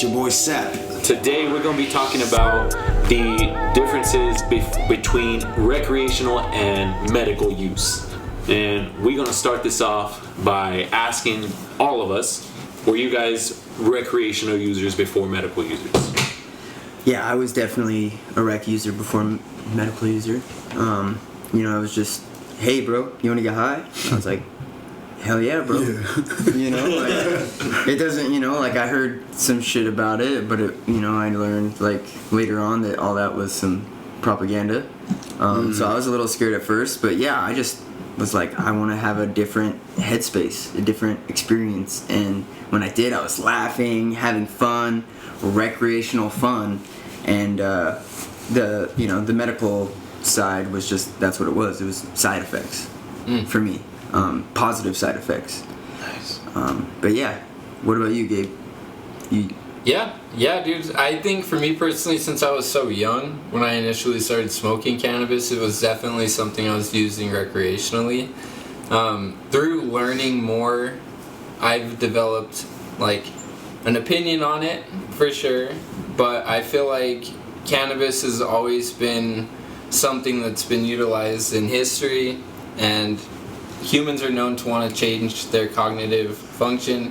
It's your boy Sap. Today we're going to be talking about the differences between recreational and medical use. And we're going to start this off by asking all of us, were you guys recreational users before medical users? Yeah, I was definitely a rec user before medical user. I was just, hey bro, you want to get high? I was like, hell yeah, bro. Yeah. It doesn't, I heard some shit about it, but I learned later on that all that was some propaganda. So I was a little scared at first, but yeah, I just was like, I want to have a different headspace, a different experience. And when I did, I was laughing, having fun, recreational fun, and the medical side was just, that's what it was. It was side effects for me. Positive side effects. Nice. But yeah, what about you, Gabe? Yeah, dude. I think for me personally, since I was so young, when I initially started smoking cannabis, it was definitely something I was using recreationally. Through learning more, I've developed an opinion on it for sure. But I feel like cannabis has always been something that's been utilized in history, and humans are known to want to change their cognitive function.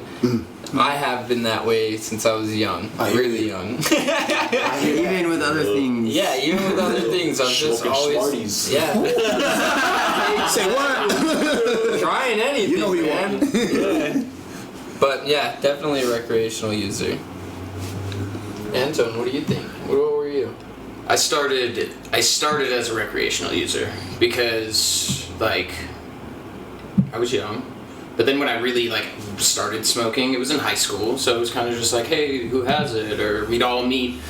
I have been that way since I was young, really young. Even with other things. Yeah, even with other things, I'm just always Smarties. yeah. Say what? Trying anything, You know you man. Yeah. But yeah, definitely a recreational user. Anton, what do you think? What were you? I started as a recreational user because I was young, but then when I really started smoking, it was in high school, so it was kind of just like, hey, who has it? Or we'd all meet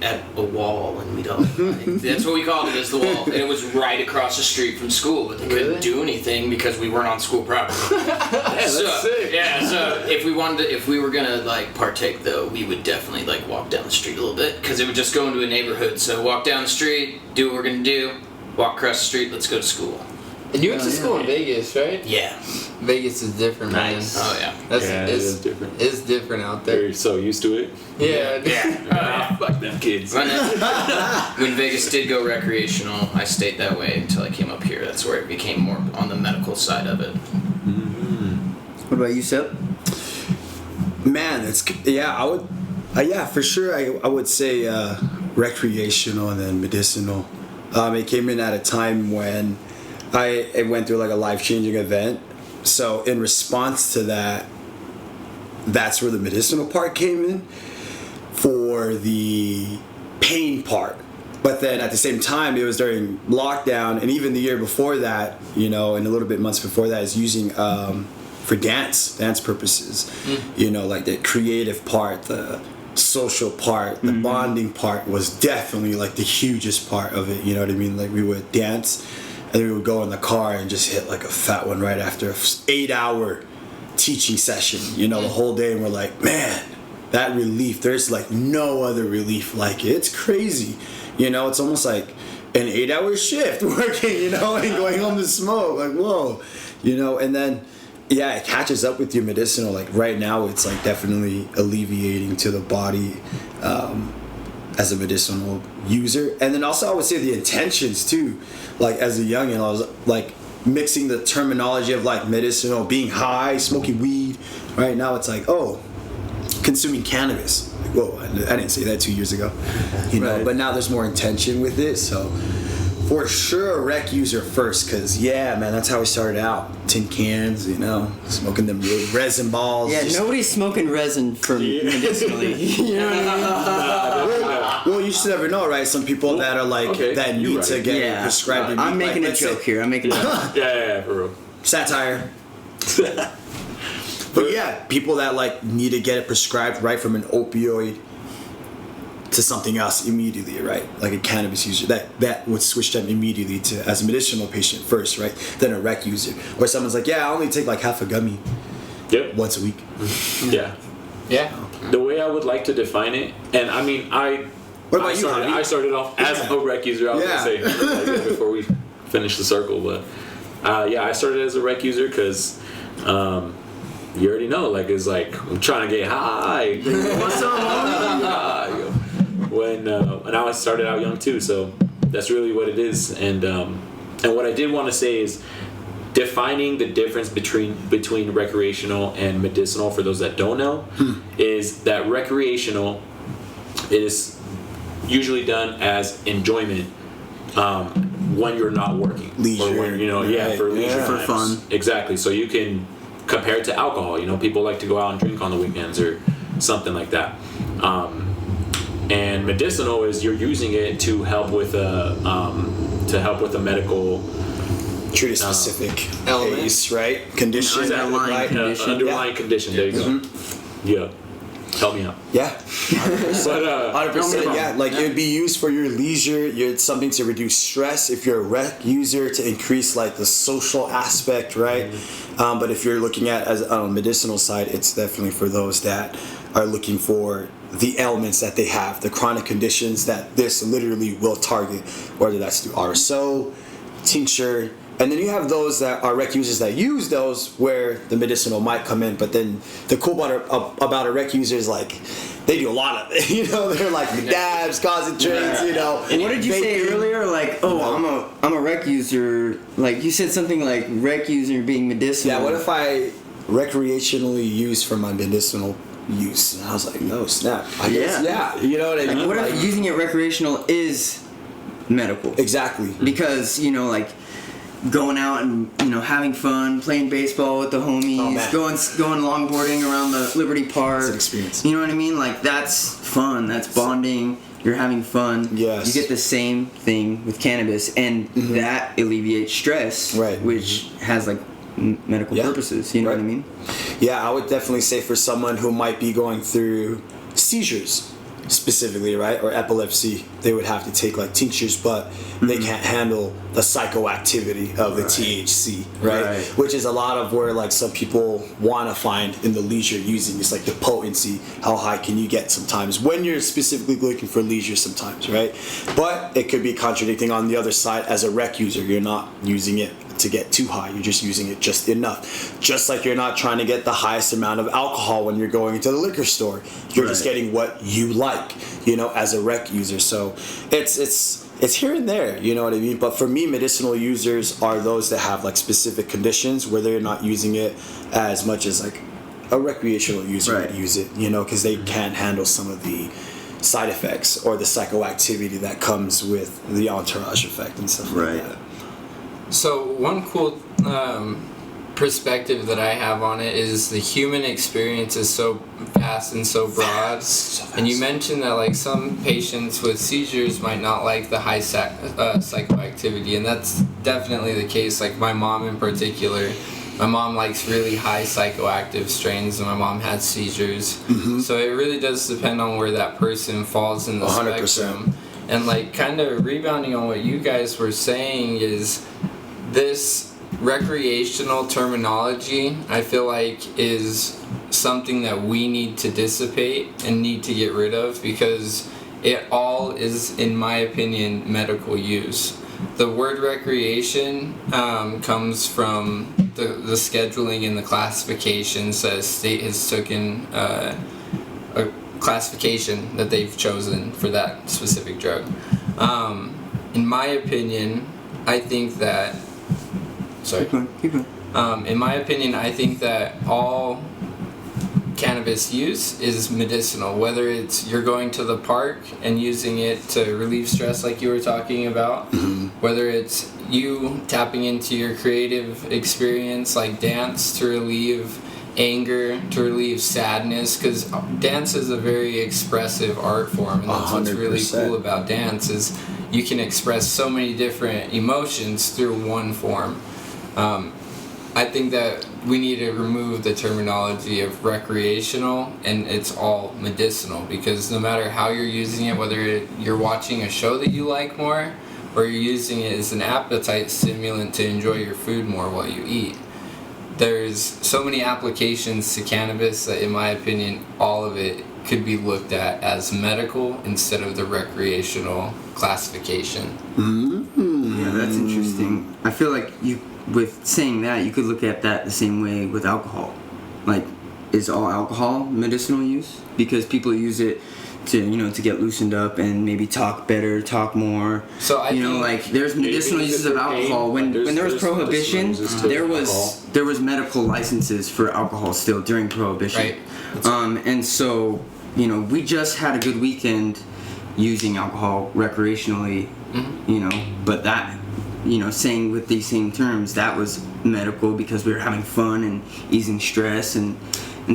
at a wall, and we'd all that's what we called it, as the wall, and it was right across the street from school, but they couldn't do anything because we weren't on school property. That's sick. Yeah, so if we were gonna partake though, we would definitely walk down the street a little bit, because it would just go into a neighborhood. So walk down the street, do what we're gonna do, walk across the street, let's go to school. And you went to school in Vegas, right? Yeah. Vegas is different, Nice. man. Oh yeah. It is different. It's different out there. You're so used to it. Yeah. Fuck them kids. When Vegas did go recreational, I stayed that way until I came up here. That's where it became more on the medical side of it. What about you, Sep? Man, for sure. I would say recreational and then medicinal. It came in at a time when I went through a life-changing event. So in response to that, that's where the medicinal part came in for the pain part. But then at the same time, it was during lockdown, and even the year before that, and a little bit months before that, is using for dance purposes. The creative part, the social part, the bonding part was definitely the hugest part of it. You know what I mean? We would dance, and then we would go in the car and just hit a fat one right after an 8-hour teaching session. The whole day, and we're like, man, that relief. There's no other relief like it. It's crazy. It's almost like an 8-hour shift working. And going home to smoke. Whoa. And then. Yeah, it catches up with your medicinal. Right now, it's definitely alleviating to the body as a medicinal user. And then also, I would say the intentions too. As a youngin', I was mixing the terminology of medicinal, being high, smoking weed. Right now, it's consuming cannabis. Whoa, I didn't say that 2 years ago. Right. But now there's more intention with it. So for sure, a rec user first, because that's how we started out. Tin cans, smoking them resin balls. Yeah, nobody's smoking resin for medicinally. You know what I mean? Well, you just never know, right? Some people that are that need to get it prescribed. I'm making a joke here. I'm making a joke. Yeah, for real. Satire. But yeah, people that need to get it prescribed right from an opioid to something else immediately, right? Like a cannabis user, that would switch them immediately to as a medicinal patient first, right? Then a rec user, or someone's like, yeah, I only take half a gummy once a week. Yeah. The way I would like to define it, and I mean, What about you, Javi? I started off as a rec user, I was gonna say, before we finish the circle, but I started as a rec user because you already know, like, it's like, I'm trying to get high. What's up, homie? And I started out young too, so that's really what it is. And what I did want to say is defining the difference between recreational and medicinal, for those that don't know, is that recreational is usually done as enjoyment when you're not working. Leisure. Or when, for leisure For times. fun. Exactly. So you can compare it to alcohol. People like to go out and drink on the weekends or something like that. And medicinal is you're using it to help with a medical Treat a specific element. case, right? Condition. Underlying right? condition. underlying condition. There you go. Yeah. Help me out. Yeah. But 100%, yeah. Like it would be used for your leisure. It's something to reduce stress. If you're a rec user, to increase like the social aspect, right? But if you're looking at as on the medicinal side, it's definitely for those that are looking for the ailments that they have, the chronic conditions that this literally will target, whether that's through RSO, tincture. And then you have those that are rec users that use those where the medicinal might come in. But then the cool about a rec user is like they do a lot of it. They're like the dabs, concentrates. And what did you say earlier? Like, I'm a rec user. Like you said something like rec user being medicinal. Yeah. What if I recreationally use for my medicinal use? And I was like, no, snap. I guess, yeah. You know what I mean? Like, what if using it recreational is medical? Exactly. Because like going out and having fun, playing baseball with the homies, going longboarding around the Liberty Park. It's an experience. You know what I mean? Like that's fun. That's bonding. You're having fun. Yes. You get the same thing with cannabis, and that alleviates stress, Right. Which has like medical purposes. You know what I mean? Yeah, I would definitely say for someone who might be going through seizures specifically, right, or epilepsy, they would have to take like tinctures, but they can't handle the psychoactivity of the THC, right? Which is a lot of where like some people want to find in the leisure using. It's like the potency, how high can you get sometimes when you're specifically looking for leisure sometimes, right? But it could be contradicting on the other side. As a rec user, you're not using it to get too high, you're just using it just enough. Just like you're not trying to get the highest amount of alcohol when you're going into the liquor store. You're just getting what you like, as a rec user. So it's here and there, you know what I mean? But for me, medicinal users are those that have like specific conditions where they're not using it as much as like a recreational user would use it, because they can't handle some of the side effects or the psychoactivity that comes with the entourage effect and stuff like that. So one cool perspective that I have on it is the human experience is so vast and so broad. And you mentioned that like some patients with seizures might not like the high psychoactivity, and that's definitely the case. Like my mom in particular, my mom likes really high psychoactive strains, and my mom has seizures. So it really does depend on where that person falls in the 100%. spectrum. And like kind of rebounding on what you guys were saying is this recreational terminology, I feel like, is something that we need to dissipate and need to get rid of, because it all is, in my opinion, medical use. The word recreation comes from the scheduling and the classifications that a state has taken, a classification that they've chosen for that specific drug. In my opinion, I think that Keep going. in my opinion, I think that all cannabis use is medicinal, whether it's you're going to the park and using it to relieve stress like you were talking about, whether it's you tapping into your creative experience like dance to relieve anger, to relieve sadness, because dance is a very expressive art form, and that's what's really 100%. cool about dance is you can express so many different emotions through one form. I think that we need to remove the terminology of recreational and it's all medicinal, because no matter how you're using it, whether you're watching a show that you like more or you're using it as an appetite stimulant to enjoy your food more while you eat, there's so many applications to cannabis that, in my opinion, all of it could be looked at as medical instead of the recreational classification. Yeah, that's interesting. I feel like with saying that, you could look at that the same way with alcohol. like, is all alcohol medicinal use? Because people use it to get loosened up and maybe talk better, talk more. So I think like, there's medicinal uses of alcohol. When there was prohibition, there was medical licenses for alcohol still during prohibition. Right. And so, we just had a good weekend using alcohol recreationally, but that, saying with these same terms, that was medical because we were having fun and easing stress and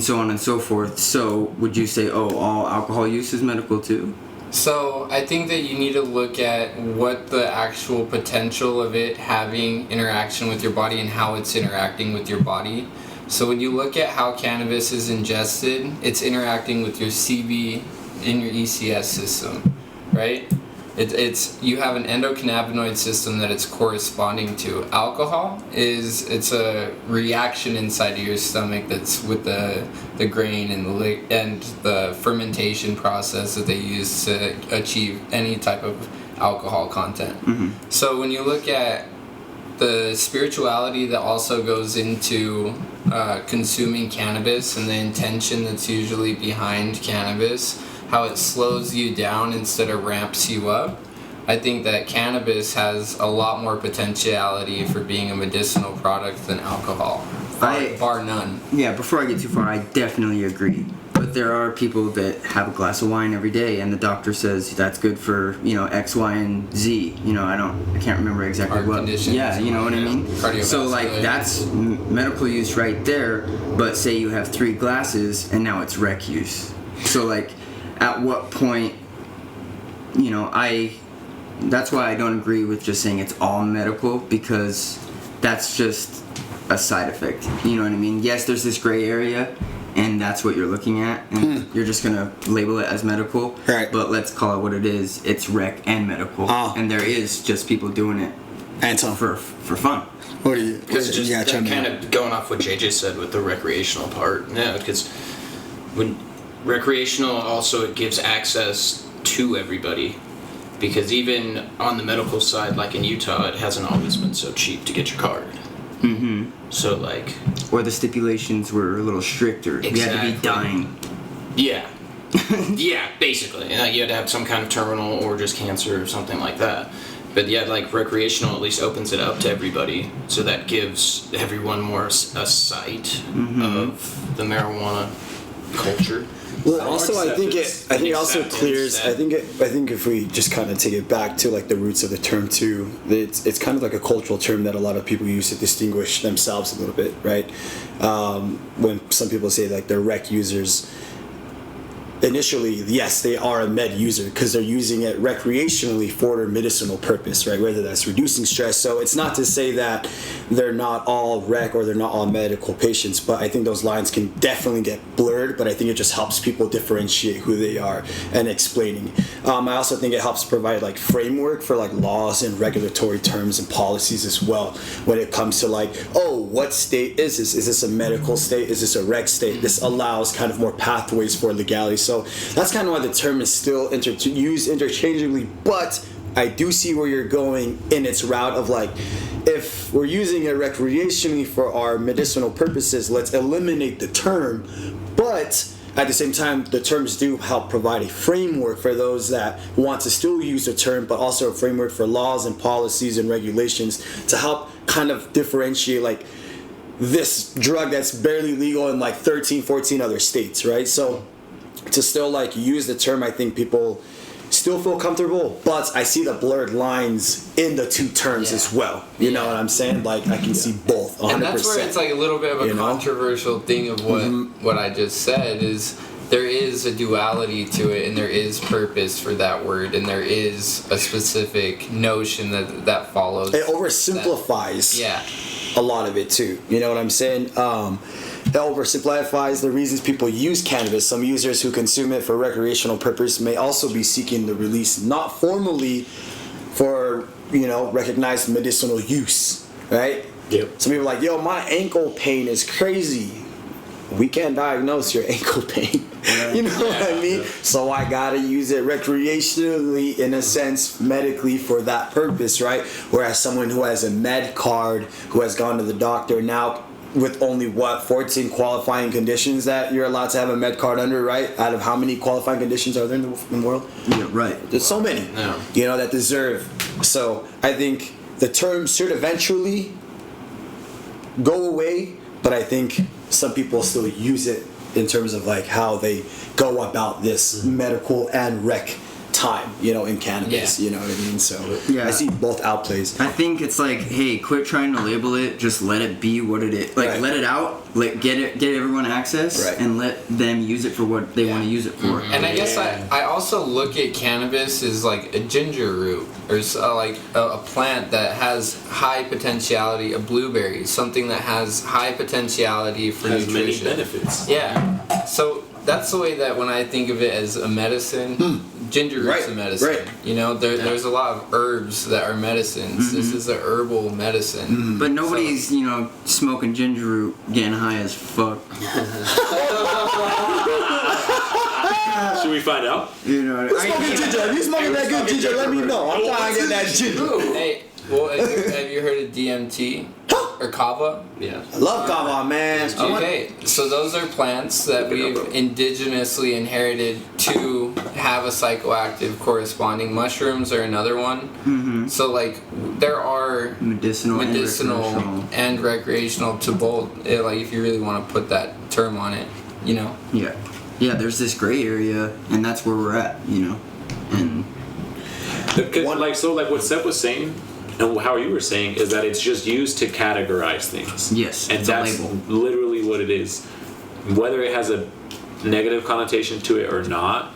so on and so forth. So would you say, all alcohol use is medical too? So I think that you need to look at what the actual potential of it having interaction with your body and how it's interacting with your body. So when you look at how cannabis is ingested, it's interacting with your CB in your ECS system, right? It's you have an endocannabinoid system that it's corresponding to. Alcohol it's a reaction inside of your stomach that's with the grain and the fermentation process that they use to achieve any type of alcohol content. So when you look at the spirituality that also goes into consuming cannabis and the intention that's usually behind cannabis, how it slows you down instead of ramps you up, I think that cannabis has a lot more potentiality for being a medicinal product than alcohol, bar none. Yeah, before I get too far, I definitely agree. But there are people that have a glass of wine every day, and the doctor says that's good for X, Y, and Z. I can't remember exactly Heart what. conditions. Yeah, you know what I mean. So that's medical use right there. But say you have 3 glasses, and now it's rec use. So at what point, that's why I don't agree with just saying it's all medical, because that's just a side effect. You know what I mean? Yes, there's this gray area, and that's what you're looking at, and you're just gonna label it as medical. Right. But let's call it what it is. It's rec and medical, and there is just people doing it for fun. What are you? Because just kind of going off what JJ said with the recreational part, because when recreational also it gives access to everybody, because even on the medical side, like in Utah, it hasn't always been so cheap to get your card. So or the stipulations were a little stricter. Exactly. You had to be dying. Yeah. Yeah, basically. You had to have some kind of terminal or just cancer or something like that. But yeah, recreational at least opens it up to everybody, so that gives everyone more a sight of the marijuana culture. Well, also I think it also clears. I think if we just kind of take it back to the roots of the term too, it's kind of like a cultural term that a lot of people use to distinguish themselves a little bit, right? When some people say they're rec users, initially, yes, they are a med user because they're using it recreationally for their medicinal purpose, right? Whether that's reducing stress. So it's not to say that they're not all rec or they're not all medical patients, but I think those lines can definitely get blurred, but I think it just helps people differentiate who they are and explaining. I also think it helps provide framework for laws and regulatory terms and policies as well when it comes to what state is this? Is this a medical state? Is this a rec state? This allows kind of more pathways for legality. So that's kind of why the term is still used interchangeably, but I do see where you're going in its route of if we're using it recreationally for our medicinal purposes, let's eliminate the term, but at the same time, the terms do help provide a framework for those that want to still use the term, but also a framework for laws and policies and regulations to help kind of differentiate this drug that's barely legal in 13, 14 other states, right? So to still use the term, I think people still feel comfortable, but I see the blurred lines in the two terms as well. You know what I'm saying? I can see both 100%. And that's where it's a little bit of a controversial thing of what I just said is there is a duality to it, and there is purpose for that word, and there is a specific notion that follows. It oversimplifies a lot of it too. You know what I'm saying? It oversimplifies the reasons people use cannabis. Some users who consume it for recreational purpose may also be seeking the release not formally for, recognized medicinal use, right? Yep. Some people are yo, my ankle pain is crazy. We can't diagnose your ankle pain. You know what I mean? So I gotta use it recreationally, in a sense, medically for that purpose, right? Whereas someone who has a med card, who has gone to the doctor, now with only 14 qualifying conditions that you're allowed to have a med card under, right? Out of how many qualifying conditions are there in the world? Yeah, right. There's so many, Yeah. that deserve. So I think the term should eventually go away, but I think some people still use it in terms of like how they go about this medical and rec time, in cannabis. Yeah. You know what I mean? So Yeah. I see both outplays. I think it's like, hey, quit trying to label it. Just let it be what it is. Like, Right. let it out. Get everyone access, Right. and let them use it for what they want to use it for. And I guess I also look at cannabis as like a ginger root or like a plant that has high potentiality, a blueberry, something that has high potentiality for Has many nutrition. benefits. Yeah. So that's the way that when I think of it as a medicine, ginger root's Right, a medicine. right. There's a lot of herbs that are medicines. This is a herbal medicine. But nobody's, smoking ginger root, getting high as fuck. Should we find out? Who's smoking ginger? If you smoking that good ginger, let me know. I'm trying to get that ginger. Hey, well, have you heard of DMT or kava? Yeah. I love kava, man. Okay, so those are plants that we've indigenously inherited to have a psychoactive corresponding. Mushrooms are another one. So like there are Medicinal and recreational to both. Like if you really want to put that term on it, Yeah, there's this gray area, and that's where we're at, And Like what Seth was saying, and how you were saying, is that it's just used to categorize things. Yes, and it's a that's label. literally what it is. Whether it has a negative connotation to it or not,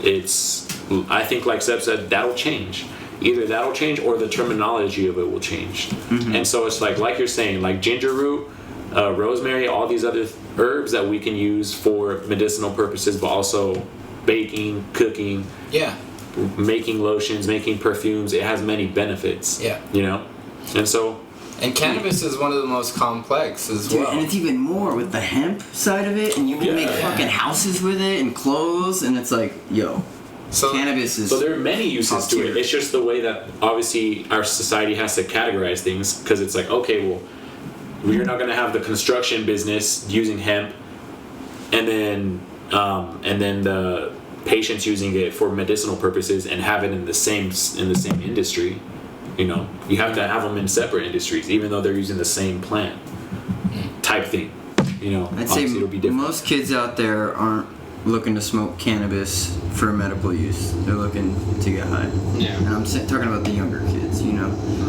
I think, like Seth said, that'll change. Either that'll change or the terminology of it will change. And so it's like you're saying, like ginger root, rosemary, all these other herbs that we can use for medicinal purposes, but also baking, cooking, making lotions, making perfumes. It has many benefits. Yeah. And so. And cannabis is one of the most complex as Dude, well. and it's even more with the hemp side of it, and you can make fucking houses with it and clothes, and it's like, So cannabis is. So there are many uses top to tier. it. It's just the way that obviously our society has to categorize things, because it's like, okay, well, we're not going to have the construction business using hemp, and then the patients using it for medicinal purposes and have it in the same industry. You have to have them in separate industries, even though they're using the same plant type thing. I'd say obviously it'll be different. most kids out there aren't looking to smoke cannabis for medical use. They're looking to get high. Yeah. And I'm talking about the younger kids,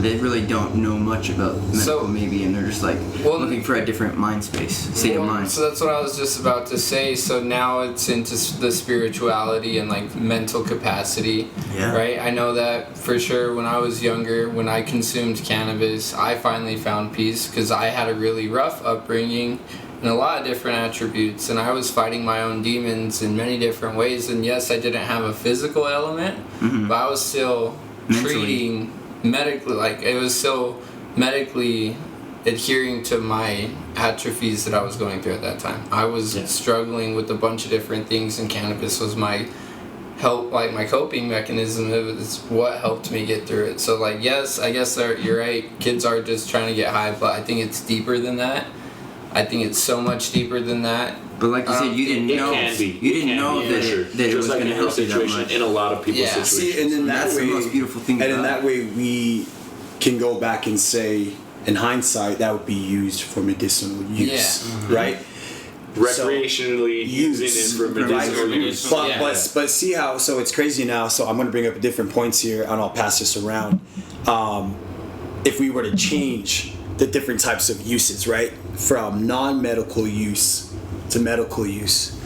They really don't know much about medical, maybe, and they're just like looking for a different mind space, state of mind. So that's what I was just about to say. So now it's into the spirituality and like mental capacity, right? I know that for sure. When I was younger, when I consumed cannabis, I finally found peace because I had a really rough upbringing and a lot of different attributes, and I was fighting my own demons in many different ways. And yes, I didn't have a physical element, but I was still treating medically, like it was still medically adhering to my atrophies that I was going through at that time. I was struggling with a bunch of different things, and cannabis was my help, like my coping mechanism. It was what helped me get through it. So like, yes, I guess you're right, kids are just trying to get high, but I think it's deeper than that. I think it's so much deeper than that. But like you said, you didn't know. You didn't know that it was going to help you that much. In a lot of people's situations. See, and in That's the most beautiful thing And in about that way, we can go back and say, in hindsight, that would be used for medicinal use, right? Recreationally using it for medicinal use. But see how, so it's crazy now, so I'm going to bring up different points here, and I'll pass this around. If we were to change the different types of uses, right? From non-medical use to medical use,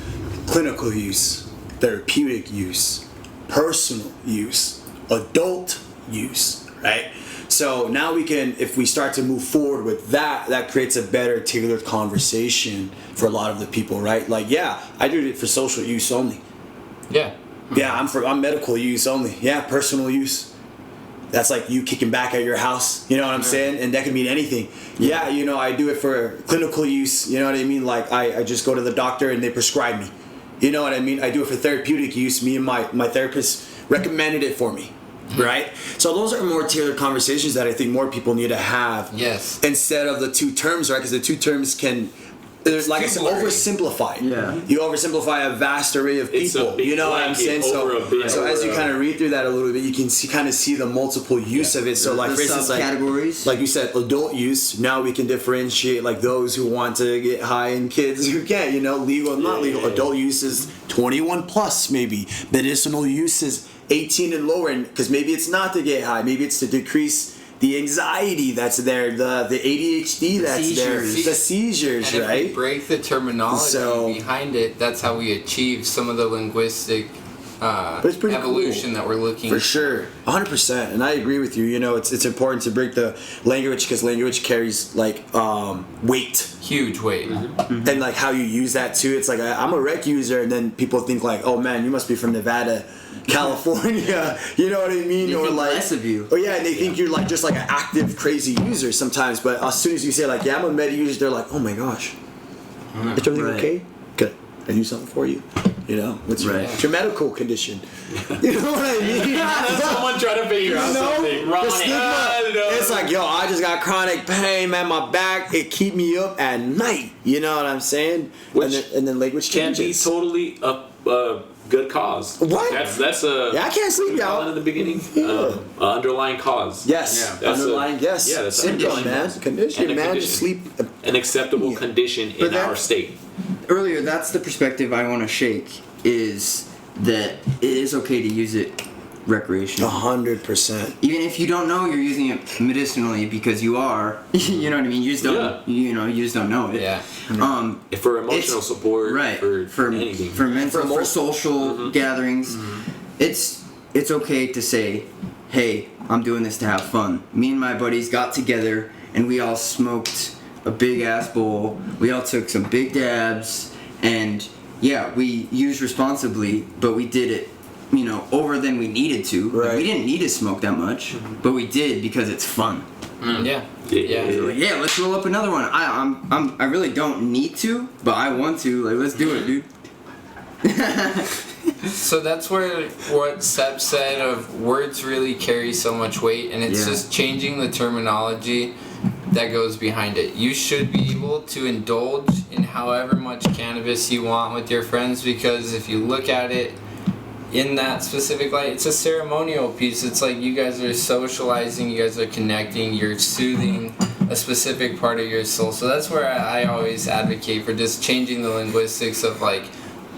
clinical use, therapeutic use, personal use, adult use, right? So now we can, if we start to move forward with that, that creates a better tailored conversation for a lot of the people, right? Like, yeah, I did it for social use only. Yeah. Yeah, I'm medical use only. Yeah, personal use. That's like you kicking back at your house, you know what I'm saying? And that can mean anything. Yeah, I do it for clinical use, you know what I mean? Like I just go to the doctor and they prescribe me. You know what I mean? I do it for therapeutic use. Me and my therapist recommended it for me. right? So those are more tailored conversations that I think more people need to have. Yes. Instead of the two terms, right? Because the two terms can, there's like I said, oversimplify. Yeah. You oversimplify a vast array of It's a people. big You know what I'm blanket saying? over a big So as you array. kind of read through that a little bit, you can kind of see the multiple use of it. So like The for instance, subcategories. like you said, adult use. Now we can differentiate like those who want to get high and kids who can't. You know, legal, not legal. Yeah. Adult use is 21 plus maybe. Medicinal use is 18 and lower, because maybe it's not to get high. Maybe it's to decrease the anxiety that's there, the ADHD that's there, seizures. the seizures, And if right? we break the terminology So- behind it, that's how we achieve some of the linguistic it's pretty evolution cool. that we're looking For sure, 100%, and I agree with you. You know, it's important to break the language because language carries like weight, huge weight. and like how you use that too. It's like I'm a rec user, and then people think like, oh man, you must be from Nevada, California. You know what I mean? They or think like, less of you. Oh yeah, and they think you're like just like an active crazy user sometimes. But as soon as you say like, yeah, I'm a med user, they're like, oh my gosh, is everything Right. okay? Good, I do something for you. You know, what's Right. your medical condition? You know what I mean? Someone try to figure out something. The stigma, it's like, yo, I just got chronic pain, man. My back, it keep me up at night. You know what I'm saying? Which and then language Can be changes. totally a good cause. What? That's a Yeah, I can't sleep, call it y'all. in the beginning. Yeah. Underlying cause. Yes, Yeah, that's underlying. Yes, yeah, that's a syndrome, condition. man. Condition, And a man. condition. Just sleep. An acceptable Yeah. condition in But that- our state. Earlier, that's the perspective I want to shake, is that it is okay to use it recreationally. 100%. Even if you don't know you're using it medicinally, because you are, you know what I mean? You just don't, Yeah. you just don't know it. Yeah. For emotional It's- support, Right. for anything. For mental, for social Mm-hmm. gatherings, it's okay to say, hey, I'm doing this to have fun. Me and my buddies got together and we all smoked a big ass bowl. We all took some big dabs, and yeah, we used responsibly, but we did it, over than we needed to. Like, Right. we didn't need to smoke that much, but we did because it's fun. Yeah. Yeah. Like, yeah, let's roll up another one. I really don't need to, but I want to. Like, let's do it, dude. So that's where what Seb said of words really carry so much weight, and it's Yeah. just changing the terminology that goes behind it. You should be able to indulge in however much cannabis you want with your friends, because if you look at it in that specific light, it's a ceremonial piece. It's like you guys are socializing, you guys are connecting, you're soothing a specific part of your soul. So that's where I always advocate for just changing the linguistics of like,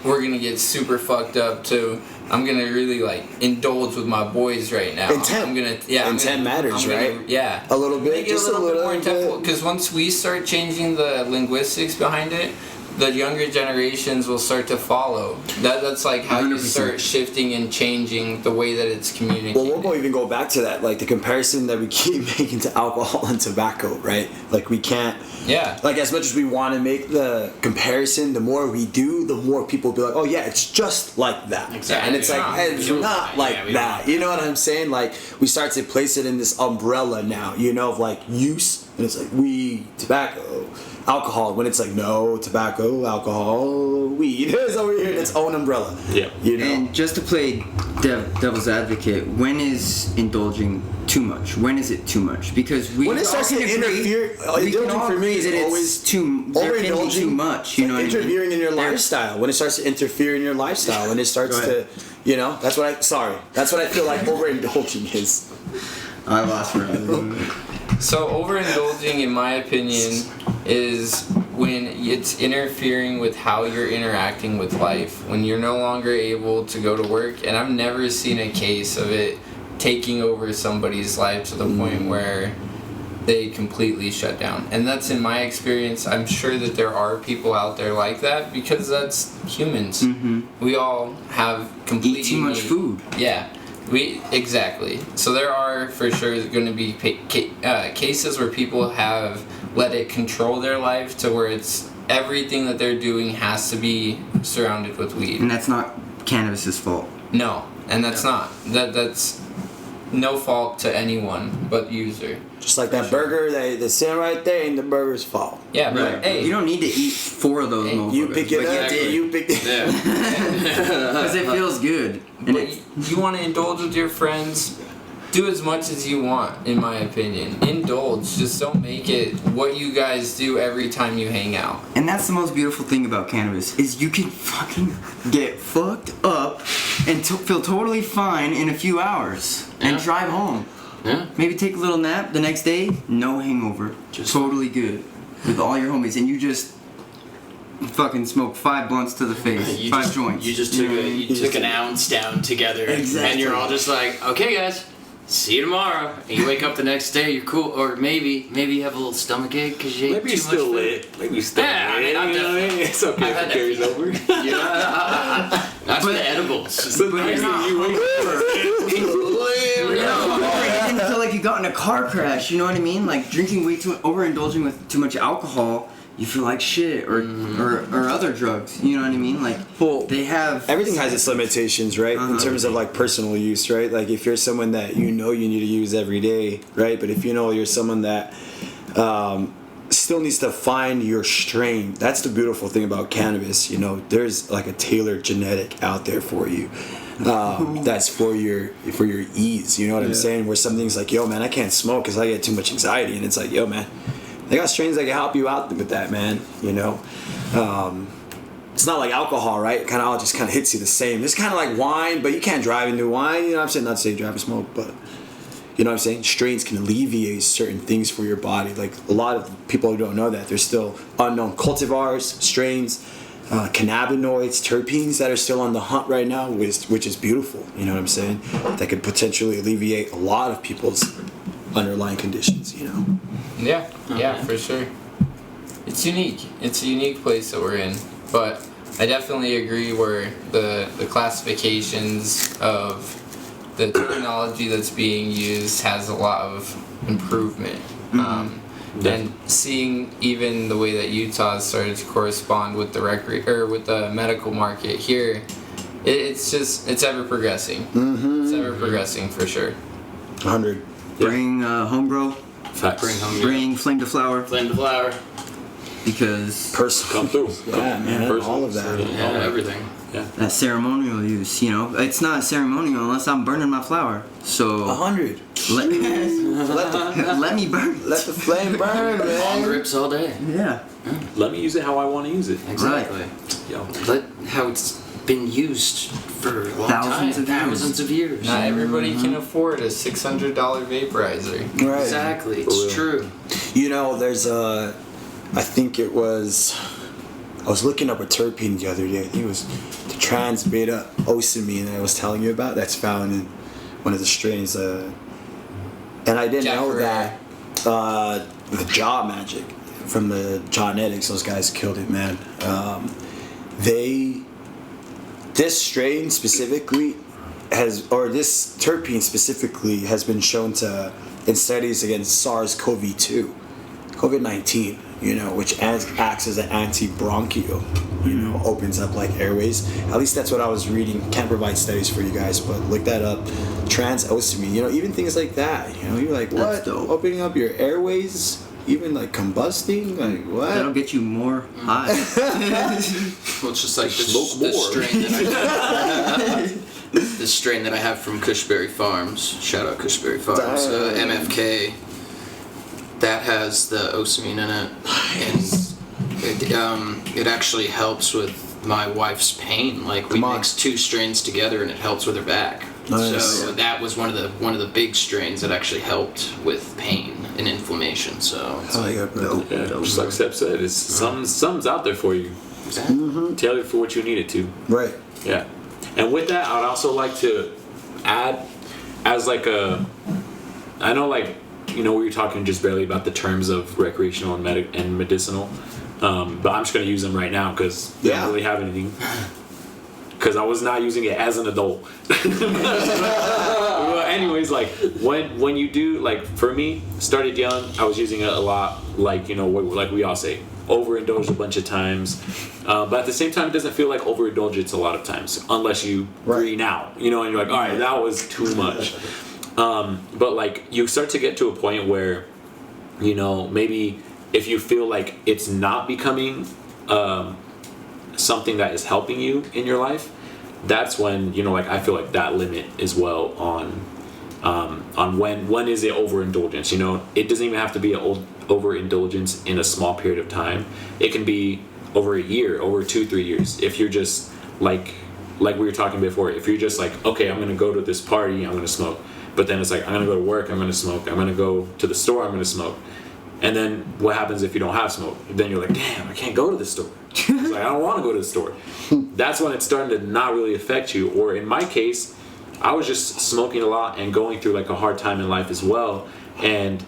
we're gonna get super fucked up to I'm gonna really like indulge with my boys right now. Intent. Intent matters, right? Yeah. A little bit, Make it just a little bit more bit. intentful, because once we start changing the linguistics behind it, the younger generations will start to follow. That's like how you 100%. start shifting and changing the way that it's communicated. Well, we'll even go back to that, like the comparison that we keep making to alcohol and tobacco, right? Like we can't, Yeah. like as much as we want to make the comparison, the more we do, the more people be like, oh yeah, it's just like that. Exactly. And it's like, Yeah. hey, it's We don't- not yeah, like we that. don't. You know what I'm saying? Like we start to place it in this umbrella now, of like use, and it's like weed, tobacco, alcohol, when it's like no, tobacco, alcohol, weed. It's over here in its own umbrella. Yeah. And just to play devil's advocate, when is indulging too much? When is it too much? Because we When it all starts to can agree- interfere, we can indulging all for me agree is that it's always too. There can be overindulging. too much. You know what I mean? interfering in your There- lifestyle. When it starts to interfere in your lifestyle, when it starts Go to, ahead. that's what I feel like overindulging is. I lost for another. So overindulging, in my opinion, is when it's interfering with how you're interacting with life. When you're no longer able to go to work, and I've never seen a case of it taking over somebody's life to the point where they completely shut down. And that's in my experience. I'm sure that there are people out there like that, because that's humans. We all have complete Eat too much food. Yeah, exactly. So there are for sure going to be cases where people have let it control their life to where it's everything that they're doing has to be surrounded with weed. And that's not cannabis's fault. No, and that's not. That's no fault to anyone but user. Just like that burger that's sitting right there ain't the burger's fault. Yeah, but hey, You don't need to eat 4 of those. Hey, You pick it but up, you did. you pick it Yeah. because it feels good. And but you want to indulge with your friends, do as much as you want, in my opinion. Indulge. Just don't make it what you guys do every time you hang out. And that's the most beautiful thing about cannabis is you can fucking get fucked up and feel totally fine in a few hours and Yeah. drive home. Yeah. Maybe take a little nap the next day, no hangover, Just- totally good with all your homies, and you just fucking smoke 5 blunts to the face, You 5 just, joints. You just You took know what I mean? you took an ounce down together, Exactly. and you're all just like, okay, guys, see you tomorrow. And you wake up the next day, you're cool, or maybe you have a little stomach ache because you ate Maybe too you're much still food. lit. Maybe you're still Yeah, I lit. mean, I'm you know what I mean? It's okay I've if had it that carries over. Yeah, that's the edibles. So the next thing you wake You didn't feel like you got in a car crash, you know what I mean? Like drinking way too, overindulging with too much alcohol, you feel like shit, or other drugs, you know what I mean? Like, Well, they have everything has its limitations, right? In terms of like personal use, right? Like if you're someone that you know you need to use every day, right? But if you know you're someone that still needs to find your strain, that's the beautiful thing about cannabis. You know, there's like a tailored genetic out there for you. That's for your ease. You know what I'm saying? Where some things like, yo, man, I can't smoke because I get too much anxiety, and it's like, yo, man, they got strains that can help you out with that, man. You know. It's not like alcohol, right? It kind of all just kind of hits you the same. It's kind of like wine, but you can't drive into wine. You know what I'm saying? Not to say drive and smoke, but you know what I'm saying? Strains can alleviate certain things for your body. Like a lot of people who don't know that, there's still unknown cultivars, strains, cannabinoids, terpenes that are still on the hunt right now, which is beautiful. You know what I'm saying? That could potentially alleviate a lot of people's underlying conditions. You know? Yeah, for sure. It's unique. It's a unique place that we're in. But I definitely agree where the classifications of the terminology that's being used has a lot of improvement. And seeing even the way that Utah has started to correspond with the with the medical market here, it's ever progressing. It's ever progressing for sure. 100. bring homebrew, bring flame to flower, Flame to flower. because Personal. Come through. Yeah, man. Personal. All of that. Yeah, everything. that ceremonial use, you know, it's not ceremonial unless I'm burning my flower. So 100. let me burn. Let the flame burn, Long man. grips all day. Yeah. Let me use it how I want to use it. Exactly. Yo. Let how it's been used for a long Thousands of years. Thousands of years. Not everybody can afford a $600 vaporizer. Right. Exactly. It's true. You know, there's I think it was, I was looking up a terpene the other day. I think it was the trans beta ocimine that I was telling you about. That's found in one of the strains. And I didn't know Jack that the Jaw Magic from the Jawnetics, those guys killed it, man. This strain specifically this terpene specifically has been shown to, in studies against SARS-CoV-2, COVID-19, you know, which acts as an anti-bronchial, you know, opens up like airways. At least that's what I was reading. Can't provide studies for you guys, but look that up. Trans-ocimine, you know, even things like that, you know, you're like, That's what? dope. Opening up your airways? Even like combusting? Like, what? That'll get you more high. Well, it's just like Smoke this more. strain that this strain that I have from Cushberry Farms. Shout out Cushberry Farms. MFK. That has the ocimine in it, and it actually helps with my wife's pain. Like we Come on. mix 2 strains together, and it helps with her back. Nice. So that was one of the big strains that actually helped with pain and inflammation. So it's Oh, yeah, bro. Yeah, just like Steph said, it's something's out there for you. exactly. Tailored for what you need it to. Right. Yeah. And with that, I'd also like to add, as like I know like, you know, we were talking just barely about the terms of recreational and medicinal, but I'm just going to use them right now because I don't really have anything. Because I was not using it as an adult. Well, anyways, like when you do, like for me, started young, I was using it a lot, like, you know, like we all say, overindulged a bunch of times. But at the same time, it doesn't feel like overindulgence a lot of times, unless you green out, you know, and you're like, all right, that was too much. But like you start to get to a point where, you know, maybe if you feel like it's not becoming something that is helping you in your life, that's when, you know, like I feel like that limit as well on on when is it overindulgence. You know, it doesn't even have to be an overindulgence in a small period of time. It can be over a year, over 2-3 years. If you're just like we were talking before, if you're just like, okay, I'm gonna go to this party, I'm gonna smoke, but then it's like, I'm gonna go to work, I'm gonna smoke, I'm gonna go to the store, I'm gonna smoke, and then what happens if you don't have smoke? Then you're like, damn, I can't go to the store. It's like, I don't want to go to the store. That's when it's starting to not really affect you. Or in my case, I was just smoking a lot and going through like a hard time in life as well. And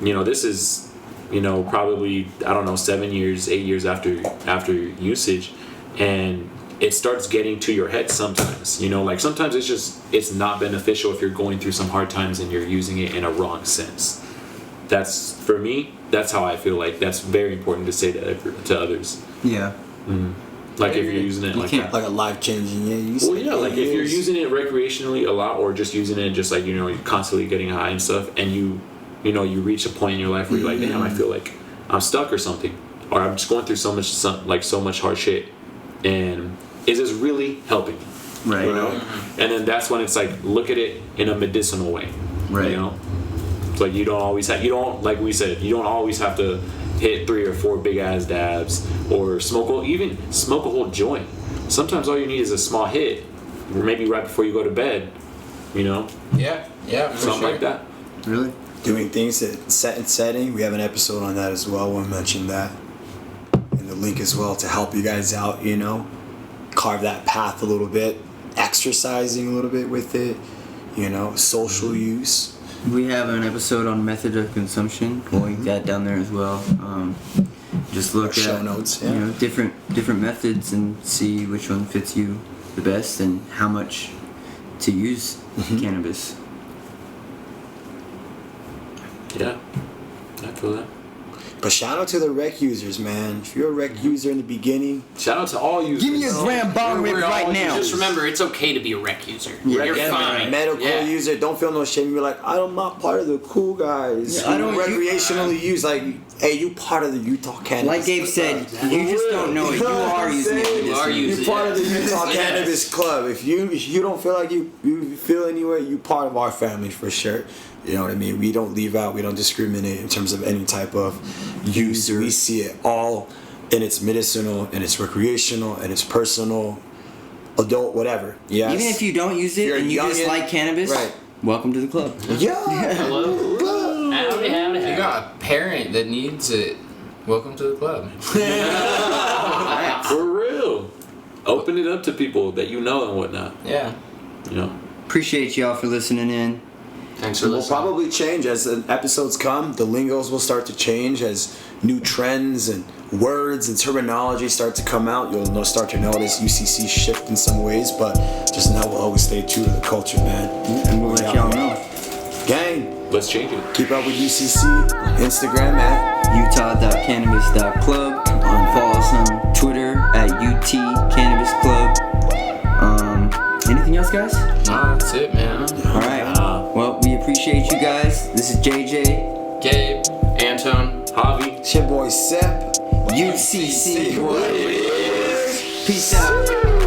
you know, this is, you know, probably, I don't know, 7 years, 8 years after usage, and it starts getting to your head sometimes. You know, like sometimes it's not beneficial if you're going through some hard times and you're using it in a wrong sense. That's, for me, that's how I feel. Like that's very important to say to others. Yeah. Like if you're using it like that. Like a life changing. Yeah. Well, yeah. Like if you're using it recreationally a lot, or just using it just like, you know, you're constantly getting high and stuff, and you know, you reach a point in your life where you're like, damn, I feel like I'm stuck or something, or I'm just going through so much hard shit, and is this really helping me? Right. You know? And then that's when it's like, look at it in a medicinal way. Right. You know? It's like you don't always have to hit 3 or 4 big ass dabs or smoke a whole joint. Sometimes all you need is a small hit, or maybe right before you go to bed, you know? Yeah, for Something sure. like that. Really? Doing things that set and setting. We have an episode on that as well. We'll mention that in the link as well to help you guys out, you know, carve that path a little bit, exercising a little bit with it, you know, social use. We have an episode on method of consumption. We'll link that down there as well. Just look Show at notes, you know, different methods and see which one fits you the best and how much to use cannabis. Yeah. I feel that. But shout out to the rec users, man. If you're a rec user in the beginning, Shout out to all users. Give me a gram bong rip We're all right now. Just remember, it's okay to be a rec user. Yeah. You're Yeah, fine. medical Yeah. user, don't feel no shame. You're like, I'm not part of the cool guys. Yeah, I don't- recreationally use. Like, hey, you part of the Utah Cannabis. Like Gabe said, you just don't know it. You are using it. You are using You're part of the it. Utah Yes. Cannabis Club. If you don't feel like you feel anyway, you part of our family for sure. You know what I mean? We don't leave out. We don't discriminate in terms of any type of use. We see it all, and it's medicinal, and it's recreational, and it's personal, adult, whatever. Yes. Even if you don't use it You're and you just youngin', like cannabis, right. welcome to the club. Yeah. Hello. Howdy. If you got a parent that needs it, welcome to the club. For real. Open it up to people that you know and whatnot. Yeah. You know. Appreciate y'all for listening in. Thanks for Will listening. probably change as the episodes come. The lingos will start to change as new trends and words and terminology start to come out. You'll start to notice UCC shift in some ways, but just know we'll always stay true to the culture, man. And we'll let y'all know. Gang, Let's change it. keep up with UCC. Instagram at Utah.cannabis.club. Follow us on Twitter at UT Cannabis Club. Anything else, guys? No, that's it, man. All right. Well, we appreciate you guys. This is JJ. Gabe. Anton. Javi. it's your boy Sep. UCC. Peace out.